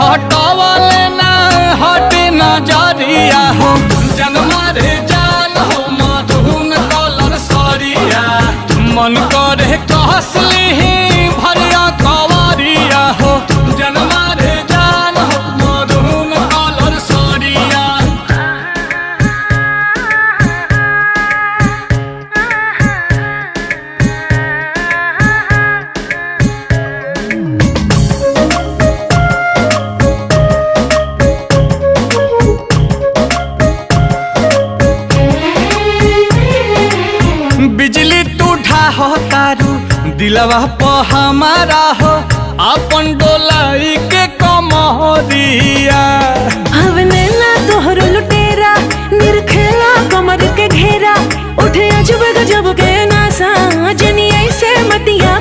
हटवले ना हटे नजरिया हो जनमा रे जान हो मधुन कलर सरिया मन करे कहसली भरिया कवरिया हो जनमा रे जान हो मधुन कलर सरिया। बिजली टूठा हो तारू दिलवा प हमारा हो अपन डोलाई के कमरिया हवने ना तोहर लुटेरा निरखेला कमर के घेरा उठे अजब गजब के नासा जनी ऐसे मतिया।